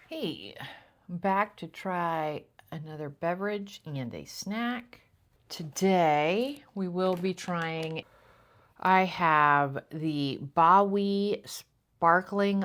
Hey, I'm back to try another beverage and a snack. Today we will be trying, I have the Bawi Sparkling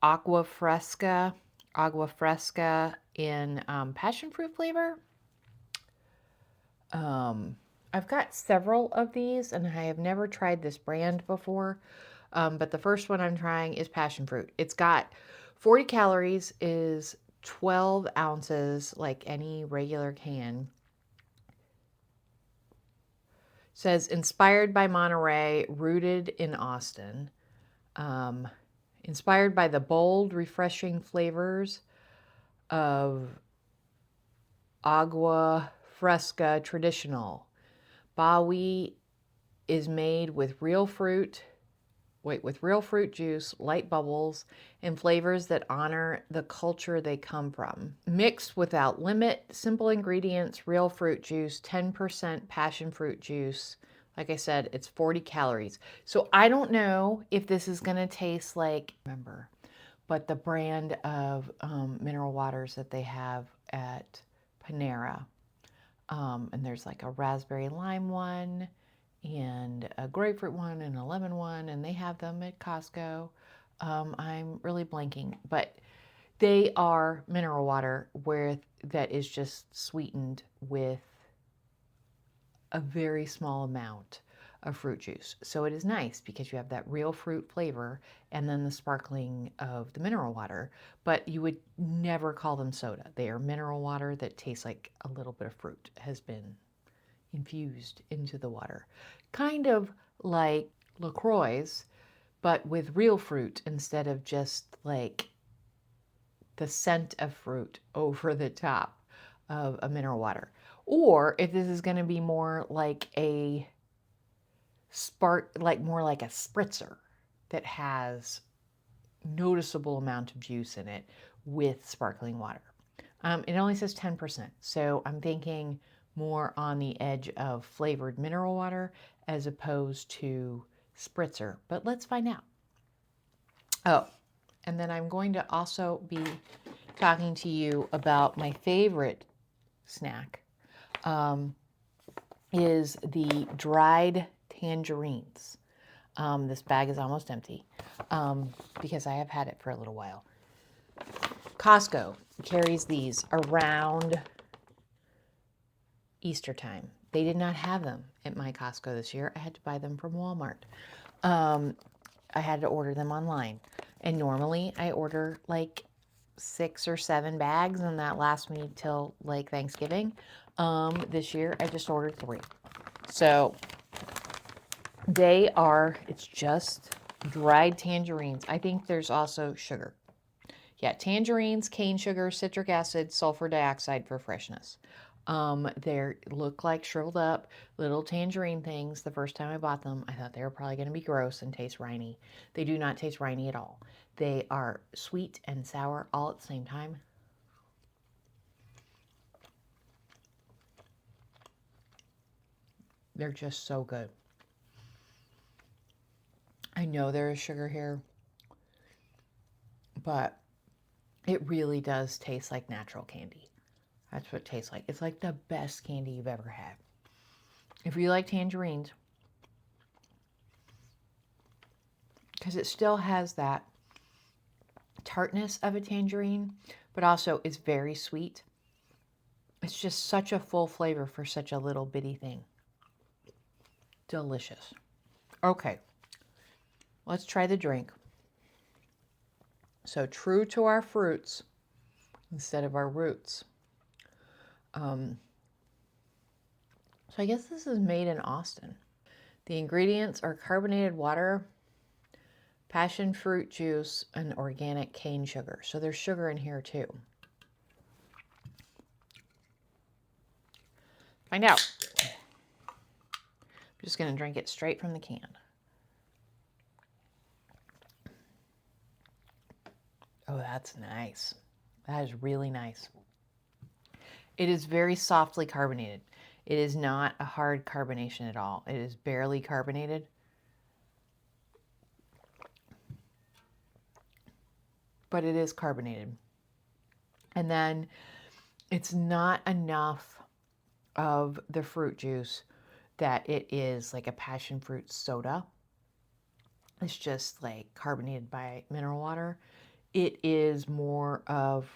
Agua Fresca in passion fruit flavor. I've got several of these and I have never tried this brand before, but the first one I'm trying is passion fruit. It's got 40 calories, is 12 ounces like any regular can. Says inspired by Monterey, rooted in Austin. Um, Inspired by the bold, refreshing flavors of Agua Fresca traditional. Bawi is made with real fruit, with real fruit juice, light bubbles, and flavors that honor the culture they come from. Mixed without limit, simple ingredients, real fruit juice, 10% passion fruit juice. Like I said, it's 40 calories. So I don't know if this is going to taste like, remember, but the brand of mineral waters that they have at Panera. And there's like a raspberry lime one and a grapefruit one and a lemon one, and they have them at Costco. I'm really blanking, but they are mineral water where that is just sweetened with a very small amount of fruit juice. So it is nice because you have that real fruit flavor and then the sparkling of the mineral water, but you would never call them soda. They are mineral water that tastes like a little bit of fruit has been infused into the water. Kind of like LaCroix, but with real fruit instead of just like the scent of fruit over the top of a mineral water. Or if this is going to be more like a more like a spritzer that has noticeable amount of juice in it with sparkling water. It only says 10%, so I'm thinking more on the edge of flavored mineral water as opposed to spritzer, but let's find out. Oh, and then I'm going to also be talking to you about my favorite snack, is the dried tangerines. This bag is almost empty because I have had it for a little while. Costco carries these around Easter time. They did not have them at my Costco this year. I had to buy them from Walmart. I had to order them online. And normally I order like 6 or 7 bags, and that lasts me till like Thanksgiving. This year I just ordered 3. So it's just dried tangerines. I think there's also sugar. Yeah, tangerines, cane sugar, citric acid, sulfur dioxide for freshness. They look like shriveled up little tangerine things. The first time I bought them, I thought they were probably going to be gross and taste riney. They do not taste riney at all. They are sweet and sour all at the same time. They're just so good. I know there is sugar here, but it really does taste like natural candy. That's what it tastes like. It's like the best candy you've ever had. If you like tangerines, because it still has that tartness of a tangerine, but also it's very sweet. It's just such a full flavor for such a little bitty thing. Delicious. Okay, let's try the drink. So true to our fruits instead of our roots. So I guess this is made in Austin. The ingredients are carbonated water, passion fruit juice, and organic cane sugar. So there's sugar in here too. Find out. I'm just going to drink it straight from the can. Oh, that's nice. That is really nice. It is very softly carbonated. It is not a hard carbonation at all. It is barely carbonated. But it is carbonated. And then it's not enough of the fruit juice that it is like a passion fruit soda. It's just like carbonated by mineral water. It is more of,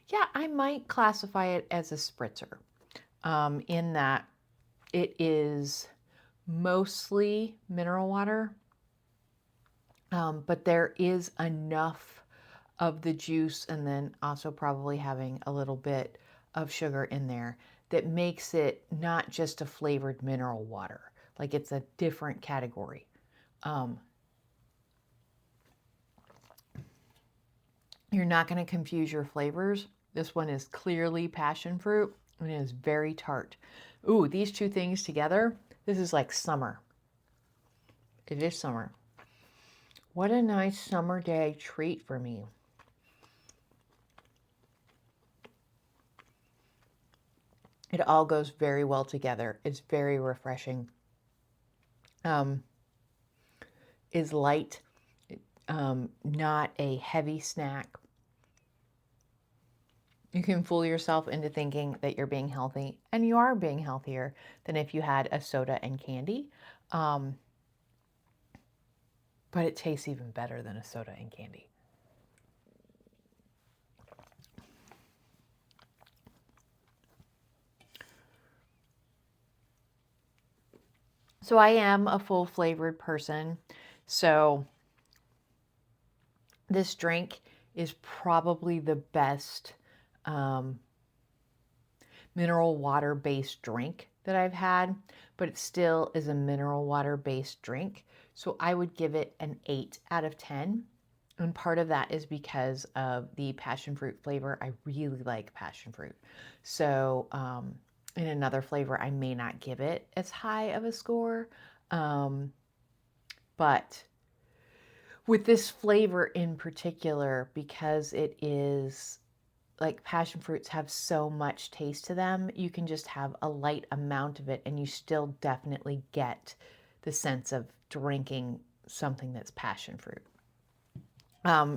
yeah, I might classify it as a spritzer, in that it is mostly mineral water, but there is enough of the juice and then also probably having a little bit of sugar in there that makes it not just a flavored mineral water. Like it's a different category. You're not going to confuse your flavors. This one is clearly passion fruit and it is very tart. Ooh, these two things together, this is like summer. It is summer. What a nice summer day treat for me. It all goes very well together. It's very refreshing. Is light, not a heavy snack. You can fool yourself into thinking that you're being healthy, and you are being healthier than if you had a soda and candy. But it tastes even better than a soda and candy. So I am a full flavored person. So this drink is probably the best mineral water based drink that I've had, but it still is a mineral water based drink. So I would give it an 8 out of 10. And part of that is because of the passion fruit flavor. I really like passion fruit. So in another flavor, I may not give it as high of a score. But with this flavor in particular, because it is like passion fruits have so much taste to them, you can just have a light amount of it and you still definitely get the sense of drinking something that's passion fruit.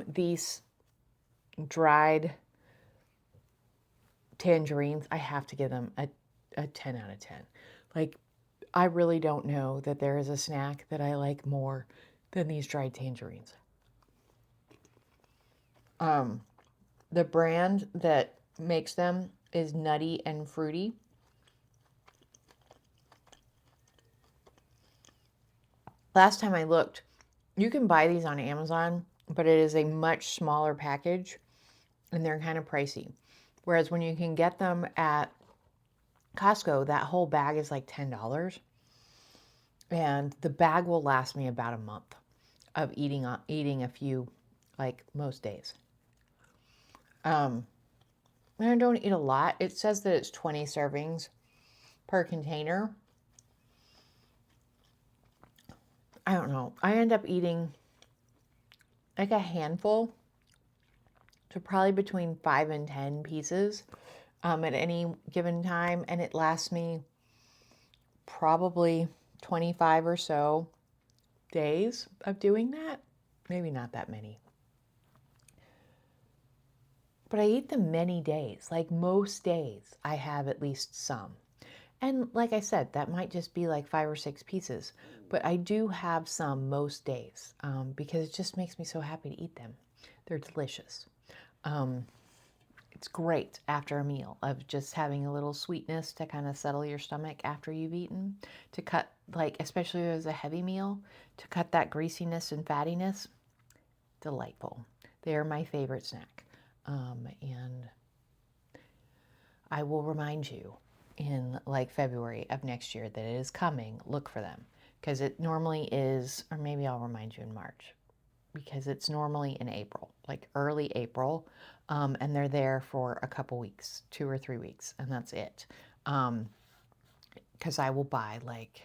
These dried tangerines, I have to give them a 10 out of 10. Like, I really don't know that there is a snack that I like more than these dried tangerines. The brand that makes them is Nutty and Fruity. Last time I looked, you can buy these on Amazon, but it is a much smaller package and they're kind of pricey. Whereas when you can get them at Costco, that whole bag is like $10. And the bag will last me about a month of eating a few, like most days. And I don't eat a lot. It says that it's 20 servings per container. I don't know. I end up eating like a handful, so probably between 5 and 10 pieces at any given time. And it lasts me probably 25 or so days of doing that. Maybe not that many. But I eat them many days. Like most days, I have at least some. And like I said, that might just be like 5 or 6 pieces. But I do have some most days because it just makes me so happy to eat them. They're delicious. It's great after a meal of just having a little sweetness to kind of settle your stomach after you've eaten. To cut, like, especially as a heavy meal, to cut that greasiness and fattiness. Delightful. They are my favorite snack. And I will remind you in like February of next year that it is coming. Look for them because it normally is, or maybe I'll remind you in March because it's normally in April, like early April. And they're there for a couple weeks, 2 or 3 weeks, and that's it. Because I will buy like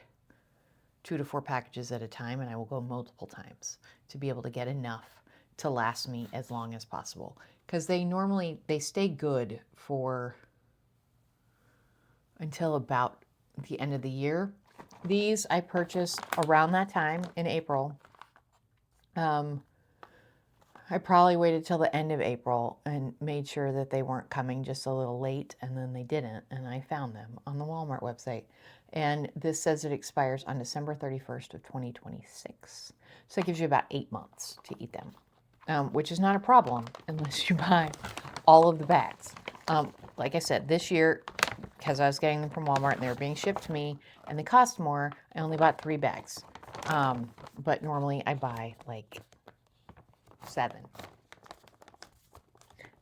2 to 4 packages at a time and I will go multiple times to be able to get enough to last me as long as possible. Because they stay good for until about the end of the year. These I purchased around that time in April. I probably waited till the end of April and made sure that they weren't coming just a little late, and then they didn't, and I found them on the Walmart website. And this says it expires on December 31st of 2026. So it gives you about 8 months to eat them, which is not a problem unless you buy all of the bags. Like I said, this year, because I was getting them from Walmart and they were being shipped to me and they cost more, I only bought 3 bags. But normally I buy like 7.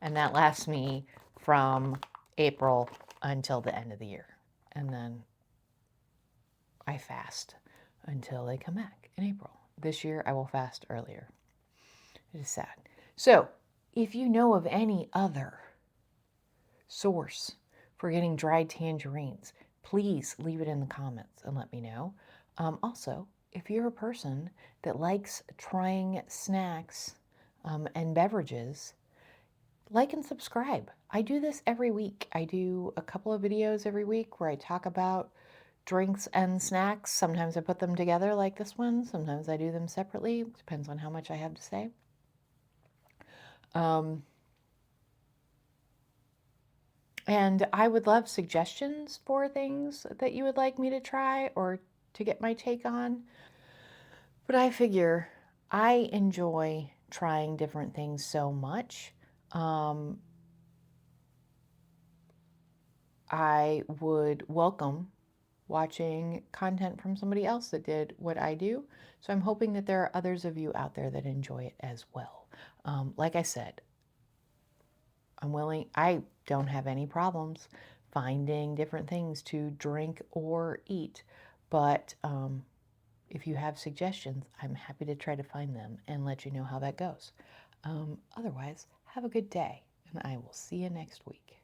And that lasts me from April until the end of the year. And then I fast until they come back in April. This year I will fast earlier. It is sad. So, if you know of any other source for getting dried tangerines, please leave it in the comments and let me know. Also, if you're a person that likes trying snacks and beverages, like and subscribe. I do this every week. I do a couple of videos every week where I talk about drinks and snacks. Sometimes I put them together like this one. Sometimes I do them separately. Depends on how much I have to say. And I would love suggestions for things that you would like me to try or to get my take on. But I figure I enjoy trying different things so much. I would welcome watching content from somebody else that did what I do. So I'm hoping that there are others of you out there that enjoy it as well. Like I said, I'm willing, I don't have any problems finding different things to drink or eat. But if you have suggestions, I'm happy to try to find them and let you know how that goes. Otherwise, have a good day, and I will see you next week.